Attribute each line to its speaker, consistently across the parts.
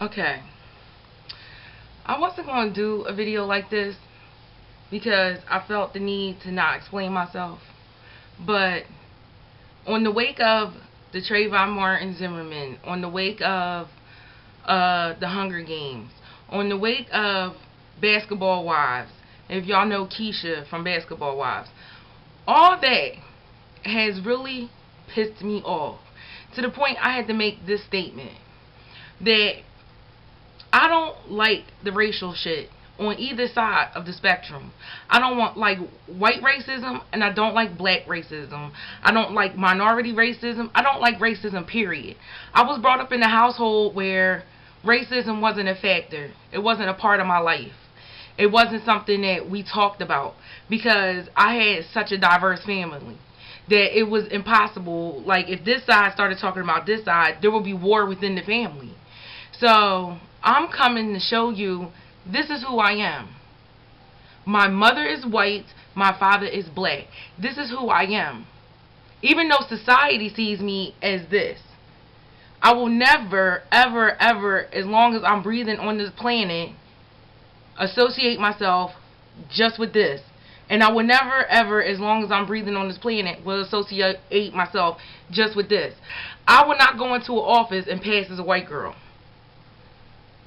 Speaker 1: Okay. I wasn't going to do a video like this because I felt the need to not explain myself. But on the wake of the Trayvon Martin Zimmerman, on the wake of the Hunger Games, on the wake of Basketball Wives, if y'all know Keisha from Basketball Wives, all that has really pissed me off to the point I had to make this statement that I don't like the racial shit on either side of the spectrum. I don't want like white racism, and I don't like black racism. I don't like minority racism. I don't like racism, period. I was brought up in a household where racism wasn't a factor. It wasn't a part of my life. It wasn't something that we talked about because I had such a diverse family that it was impossible. Like, if this side started talking about this side, there would be war within the family. So I'm coming to show you this is who I am. My mother is white. My father is black. This is who I am. Even though society sees me as this, I will never, ever, ever, as long as I'm breathing on this planet, associate myself just with this. And I will never, ever, as long as I'm breathing on this planet, will associate myself just with this. I will not go into an office and pass as a white girl.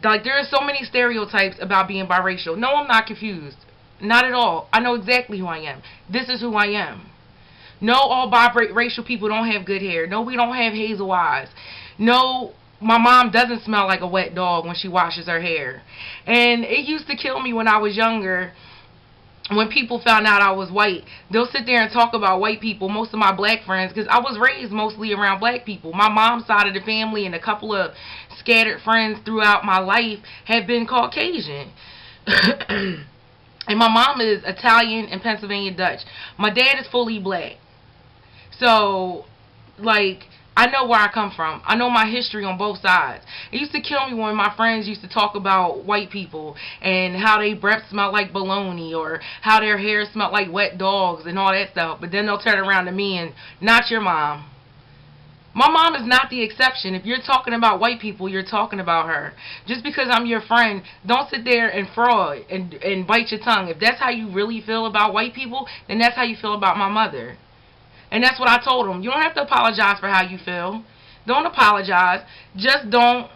Speaker 1: Like, there are so many stereotypes about being biracial. No, I'm not confused. Not at all. I know exactly who I am. This is who I am. No, all biracial people don't have good hair. No, we don't have hazel eyes. No, my mom doesn't smell like a wet dog when she washes her hair. And it used to kill me when I was younger. When people found out I was white, they'll sit there and talk about white people, most of my black friends, because I was raised mostly around black people. My mom's side of the family and a couple of scattered friends throughout my life have been Caucasian. And my mom is Italian and Pennsylvania Dutch. My dad is fully black. So, like, I know where I come from. I know my history on both sides. It used to kill me when my friends used to talk about white people and how they breath smelled like bologna or how their hair smelled like wet dogs and all that stuff. But then they'll turn around to me and, not your mom. My mom is not the exception. If you're talking about white people, you're talking about her. Just because I'm your friend, don't sit there and fraud and bite your tongue. If that's how you really feel about white people, then that's how you feel about my mother. And that's what I told him. You don't have to apologize for how you feel. Don't apologize. Just don't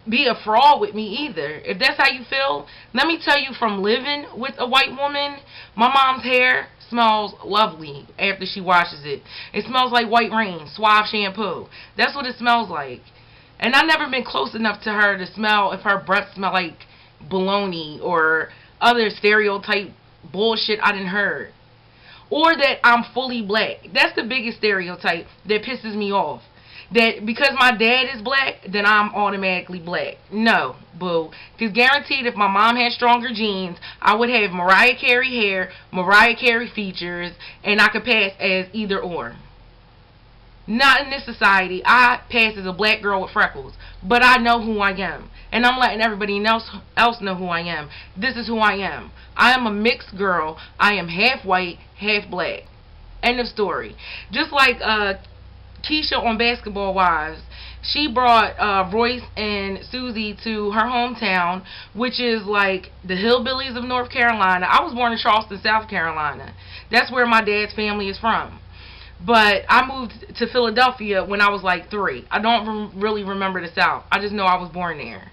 Speaker 1: be a fraud with me either. If that's how you feel, let me tell you, from living with a white woman, my mom's hair smells lovely after she washes it. It smells like white rain, Suave shampoo. That's what it smells like. And I've never been close enough to her to smell if her breath smelled like bologna or other stereotype bullshit I didn't heard. Or that I'm fully black. That's the biggest stereotype that pisses me off. That because my dad is black, then I'm automatically black. No, boo. Because guaranteed, if my mom had stronger genes, I would have Mariah Carey hair, Mariah Carey features, and I could pass as either or. Not in this society. I pass as a black girl with freckles. But I know who I am. And I'm letting everybody else know who I am. This is who I am. I am a mixed girl. I am half white, half black. End of story. Just like Keisha on Basketball Wives. She brought Royce and Susie to her hometown, which is like the hillbillies of North Carolina. I was born in Charleston, South Carolina. That's where my dad's family is from. But I moved to Philadelphia when I was like 3. I don't really remember the South. I just know I was born there.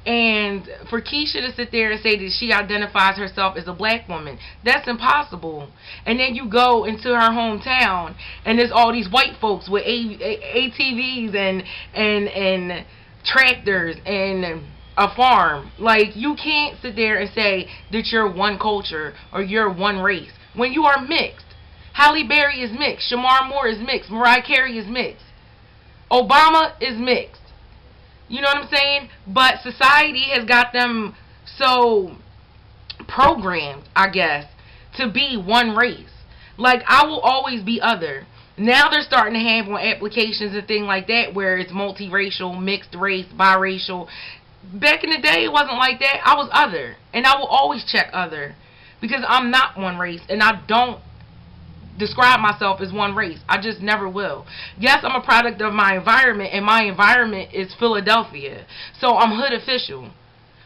Speaker 1: And for Keisha to sit there and say that she identifies herself as a black woman, that's impossible. And then you go into her hometown and there's all these white folks with ATVs and tractors and a farm. Like, you can't sit there and say that you're one culture or you're one race when you are mixed. Halle Berry is mixed. Shamar Moore is mixed. Mariah Carey is mixed. Obama is mixed. You know what I'm saying? But society has got them so programmed, I guess, to be one race. Like, I will always be other. Now they're starting to have on applications and things like that where it's multiracial, mixed race, biracial. Back in the day, it wasn't like that. I was other. And I will always check other. Because I'm not one race. And I don't describe myself as one race. I just never will. Yes, I'm a product of my environment, and my environment is Philadelphia. So I'm hood official.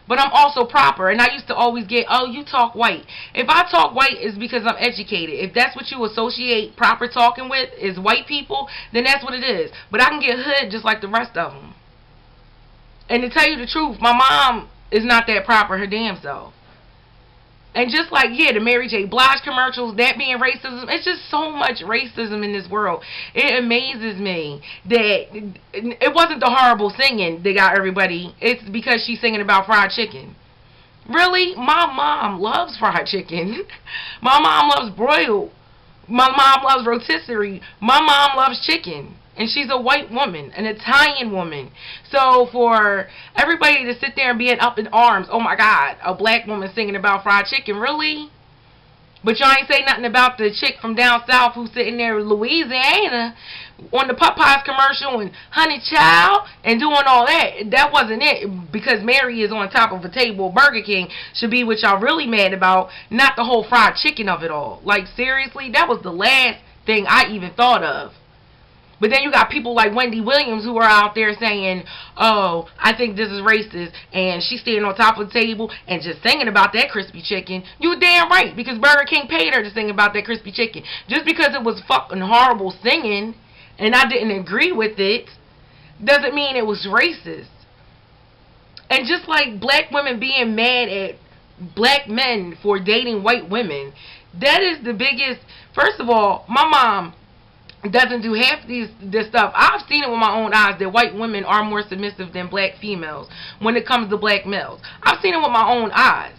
Speaker 1: But I'm also proper, and I used to always get, oh, you talk white. If I talk white, it's because I'm educated. If that's what you associate proper talking with is white people, then that's what it is. But I can get hood just like the rest of them. And to tell you the truth, my mom is not that proper her damn self. And just like, yeah, the Mary J. Blige commercials, that being racism, it's just so much racism in this world. It amazes me that it wasn't the horrible singing that got everybody. It's because she's singing about fried chicken. Really? My mom loves fried chicken. My mom loves broiled. My mom loves rotisserie. My mom loves chicken. And she's a white woman, an Italian woman. So for everybody to sit there and be up in arms, oh my God, a black woman singing about fried chicken, really? But y'all ain't say nothing about the chick from down south who's sitting there in Louisiana on the Popeyes commercial and Honey Child and doing all that. That wasn't it, because Mary is on top of a table. Burger King should be what y'all really mad about, not the whole fried chicken of it all. Like, seriously, that was the last thing I even thought of. But then you got people like Wendy Williams who are out there saying, oh, I think this is racist, and she's standing on top of the table and just singing about that crispy chicken. You damn right, because Burger King paid her to sing about that crispy chicken. Just because it was fucking horrible singing and I didn't agree with it doesn't mean it was racist. And just like black women being mad at black men for dating white women, that is the biggest. First of all, my mom doesn't do half this stuff. I've seen it with my own eyes that white women are more submissive than black females when it comes to black males. I've seen it with my own eyes.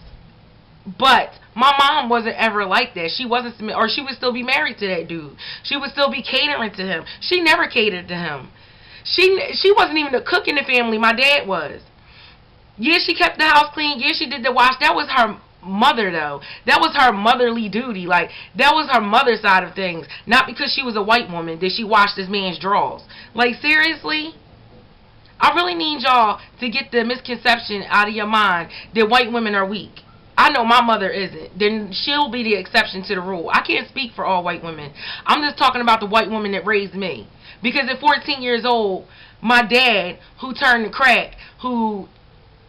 Speaker 1: But my mom wasn't ever like that. She wasn't submissive, or she would still be married to that dude. She would still be catering to him. She never catered to him. She wasn't even a cook in the family. My dad was. Yeah, she kept the house clean. Yeah, she did the wash. That was her mother, though. That was her motherly duty. Like, that was her mother side of things. Not because she was a white woman did she wash this man's drawers. Like, seriously? I really need y'all to get the misconception out of your mind that white women are weak. I know my mother isn't. Then she'll be the exception to the rule. I can't speak for all white women. I'm just talking about the white woman that raised me. Because at 14 years old, my dad, who turned to crack, who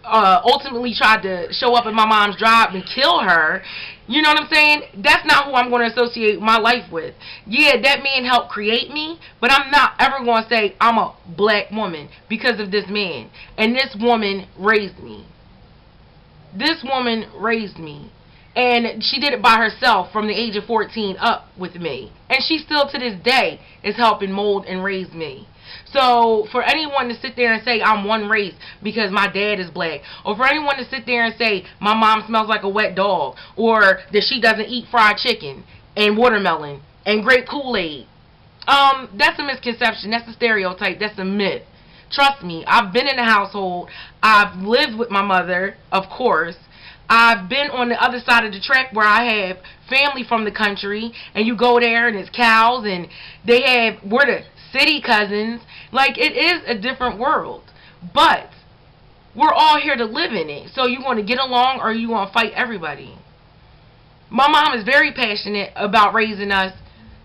Speaker 1: ultimately tried to show up at my mom's job and kill her, you know what I'm saying? That's not who I'm going to associate my life with. Yeah, that man helped create me, but I'm not ever going to say I'm a black woman because of this man. And this woman raised me. This woman raised me. And she did it by herself from the age of 14 up with me. And she still to this day is helping mold and raise me. So for anyone to sit there and say I'm one race because my dad is black, or for anyone to sit there and say my mom smells like a wet dog, or that she doesn't eat fried chicken and watermelon and grape Kool-Aid, that's a misconception. That's a stereotype. That's a myth. Trust me, I've been in a household. I've lived with my mother, of course. I've been on the other side of the track where I have family from the country, and you go there and it's cows, and we're the city cousins. Like, it is a different world, but we're all here to live in it. So you want to get along, or you want to fight everybody? My mom is very passionate about raising us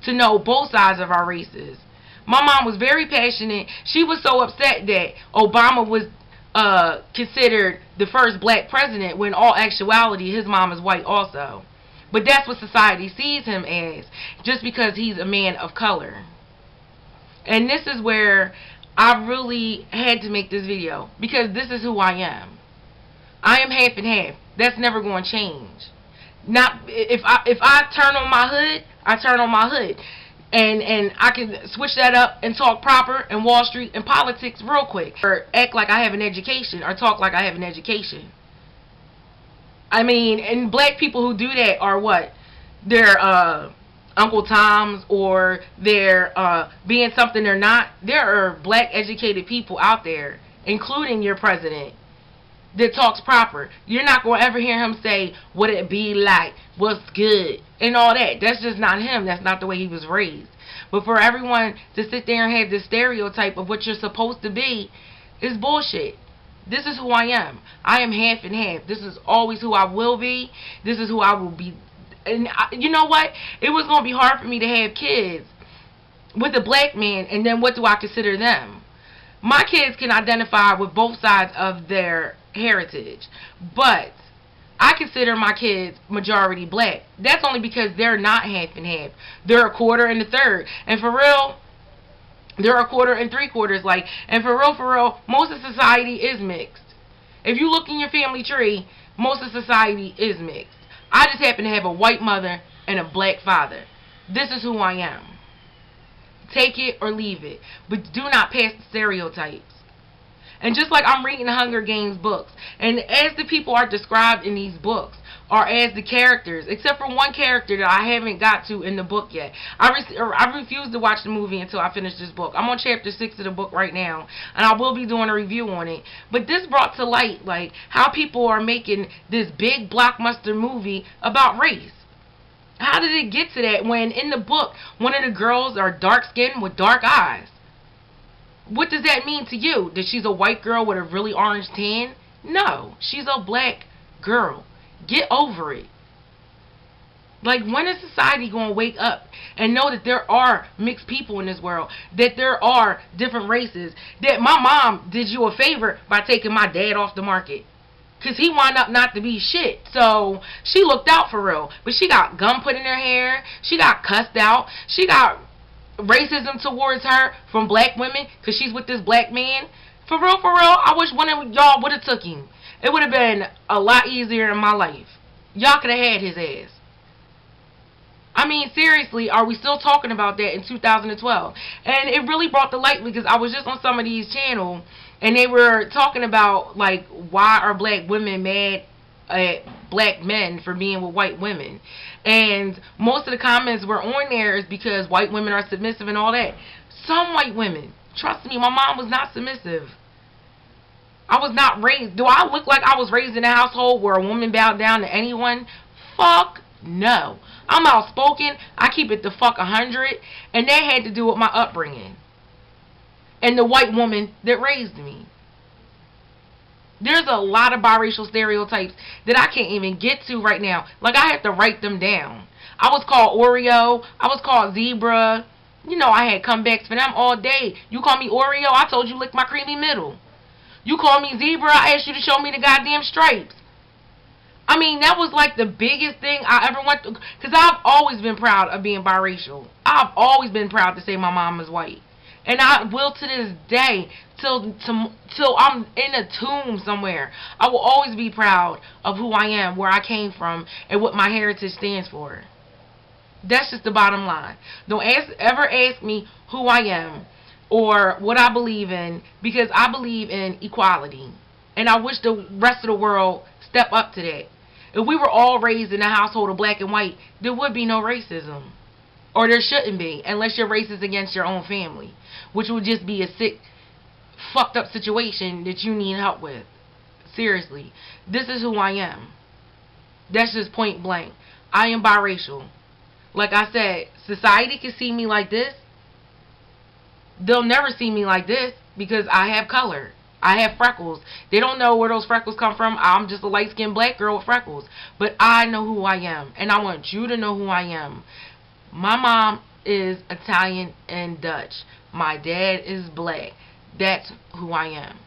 Speaker 1: to know both sides of our races. My mom was very passionate. She was so upset that Obama was considered the first black president, when in all actuality his mom is white also. But that's what society sees him as, just because he's a man of color. And this is where I really had to make this video, because this is who I am. I am half and half. That's never going to change. Not if I turn on my hood, I turn on my hood. And I can switch that up and talk proper in Wall Street and politics real quick. Or act like I have an education, or talk like I have an education. I mean, and black people who do that are what? They're Uncle Toms, or they're being something they're not. There are black educated people out there, including your president, that talks proper. You're not going to ever hear him say, what it be like, what's good, and all that. That's just not him. That's not the way he was raised. But for everyone to sit there and have this stereotype of what you're supposed to be is bullshit. This is who I am. I am half and half. This is always who I will be. This is who I will be and you know what? It was going to be hard for me to have kids with a black man, and then what do I consider them? My kids can identify with both sides of their heritage, but I consider my kids majority black. That's only because they're not half and half. They're a quarter and a third. And for real, they're a quarter and three quarters. Like, and for real, most of society is mixed. If you look in your family tree, most of society is mixed. I just happen to have a white mother and a black father. This is who I am. Take it or leave it. But do not pass the stereotypes. And just like I'm reading the Hunger Games books, and as the people are described in these books, or as the characters, except for one character that I haven't got to in the book yet. I refuse to watch the movie until I finish this book. I'm on chapter 6 of the book right now, and I will be doing a review on it. But this brought to light, like, how people are making this big blockbuster movie about race. How did it get to that when in the book, one of the girls are dark-skinned with dark eyes? What does that mean to you? That she's a white girl with a really orange tan? No, she's a black girl. Get over it. Like, when is society going to wake up and know that there are mixed people in this world, that there are different races, that my mom did you a favor by taking my dad off the market? Because he wound up not to be shit. So, she looked out for real. But she got gum put in her hair. She got cussed out. She got racism towards her from black women because she's with this black man. For real, I wish one of y'all would have took him. It would have been a lot easier in my life. Y'all could have had his ass. I mean, seriously, are we still talking about that in 2012? And it really brought to light because I was just on some of these channels and they were talking about, like, why are black women mad at black men for being with white women. And most of the comments were on there is because white women are submissive and all that. Some white women, trust me, my mom was not submissive. I was not raised. Do I look like I was raised in a household where a woman bowed down to anyone? Fuck no. I'm outspoken. I keep it the fuck 100. And that had to do with my upbringing. And the white woman that raised me. There's a lot of biracial stereotypes that I can't even get to right now. Like, I have to write them down. I was called Oreo. I was called Zebra. You know, I had comebacks for them all day. You call me Oreo, I told you lick my creamy middle. You call me Zebra, I asked you to show me the goddamn stripes. I mean, that was like the biggest thing I ever went through. Because I've always been proud of being biracial. I've always been proud to say my mom is white. And I will to this day, till I'm in a tomb somewhere. I will always be proud of who I am, where I came from, and what my heritage stands for. That's just the bottom line. Don't ever ask me who I am or what I believe in, because I believe in equality. And I wish the rest of the world step up to that. If we were all raised in a household of black and white, there would be no racism. Or there shouldn't be, unless your race is against your own family, which would just be a sick, fucked up situation that you need help with. Seriously. This is who I am. That's just point blank. I am biracial. Like I said, society can see me like this. They'll never see me like this because I have color. I have freckles. They don't know where those freckles come from. I'm just a light-skinned black girl with freckles. But I know who I am. And I want you to know who I am. My mom is Italian and Dutch. My dad is black. That's who I am.